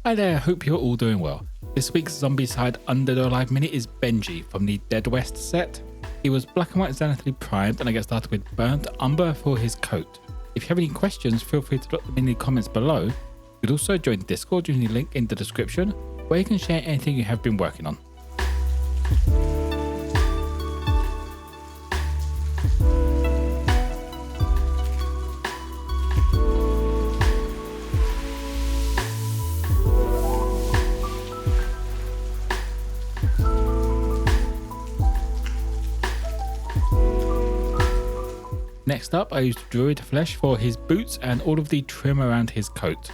Hi there, hope you're all doing well. This week's Zombicide Undead or Alive mini is Benji from the Dead West set. He was black and white zenithally primed, and I get started with burnt umber for his coat. If you have any questions, feel free to drop them in the comments below. You could also join Discord using the link in the description, where you can share anything you have been working on. Next up, I used Druid flesh for his boots and all of the trim around his coat.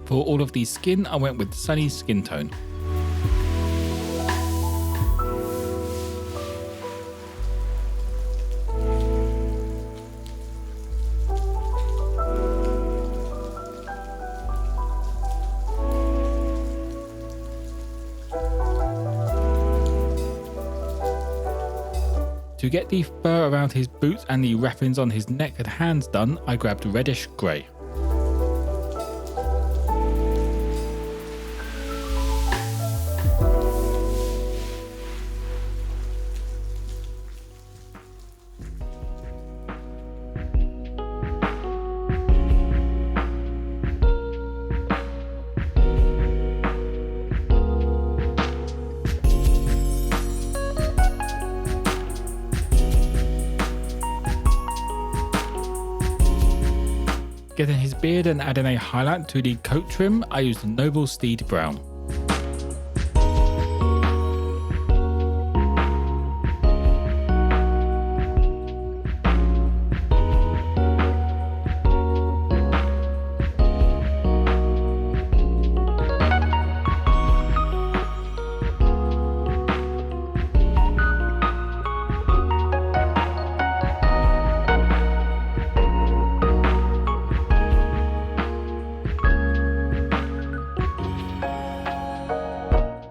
For all of the skin, I went with Sunny skin tone. To get the fur around his boots and the wrappings on his neck and hands done, I grabbed Reddish grey. Getting his beard and adding a highlight to the coat trim, I used Noble Steed Brown.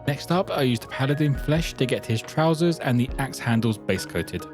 Next up, I used Paladin flesh to get his trousers and the axe handles base coated.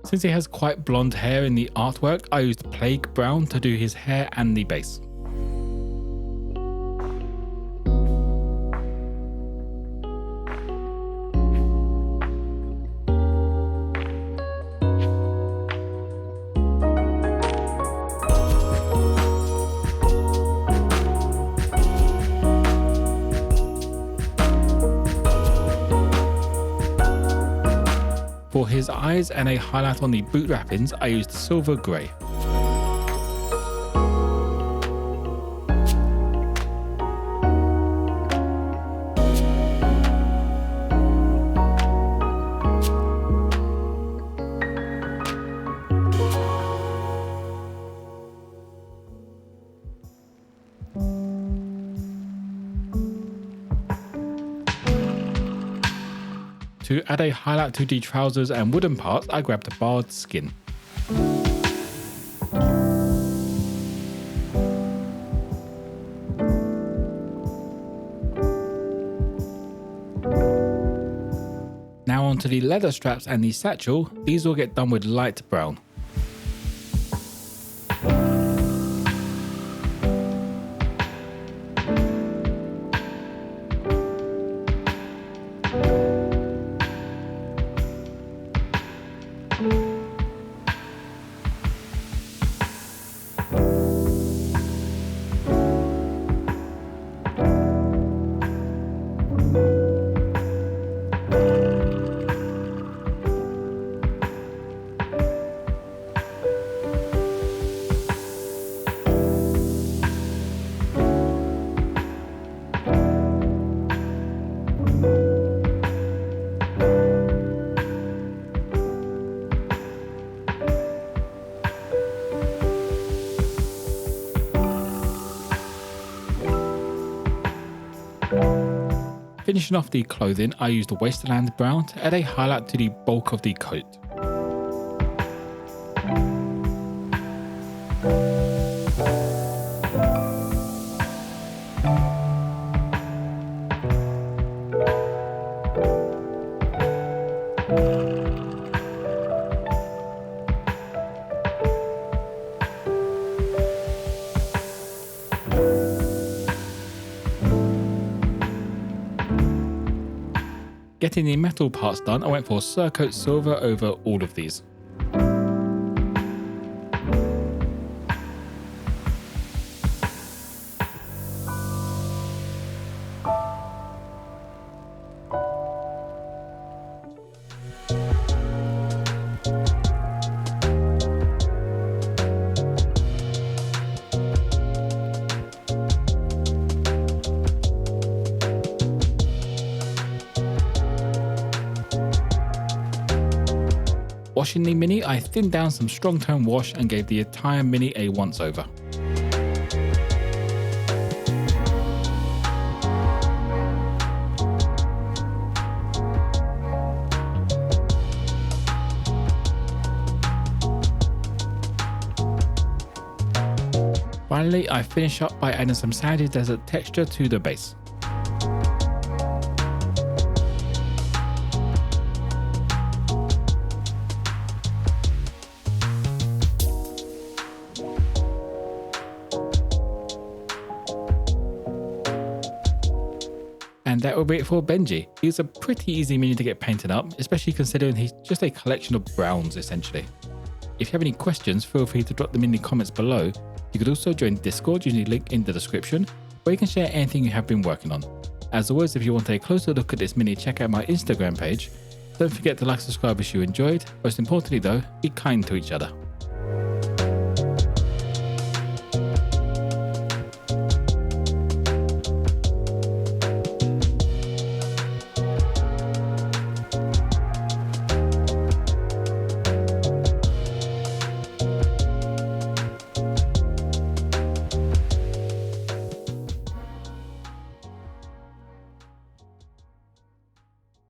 Since he has quite blonde hair in the artwork, I used Plague Brown to do his hair and the base. For his eyes and a highlight on the boot wrappings, I used Silver Grey. To add a highlight to the trousers and wooden parts, I grabbed the Bard's skin. Now onto the leather straps and the satchel. These will get done with light brown. finishing off the clothing, I used the Wasteland brown to add a highlight to the bulk of the coat. Getting the metal parts done, I went for Surcoat Silver over all of these. Washing the Mini, I thinned down some strong tone wash and gave the entire Mini a once over. Finally, I finish up by adding some sandy desert texture to the base. And that will be it for Benji. He's a pretty easy mini to get painted up, especially considering he's just a collection of browns essentially. If you have any questions, feel free to drop them in the comments below. You could also join Discord using the link in the description, where you can share anything you have been working on. As always, if you want a closer look at this mini, check out my Instagram page. Don't forget to like, subscribe if you enjoyed. Most importantly though, be kind to each other.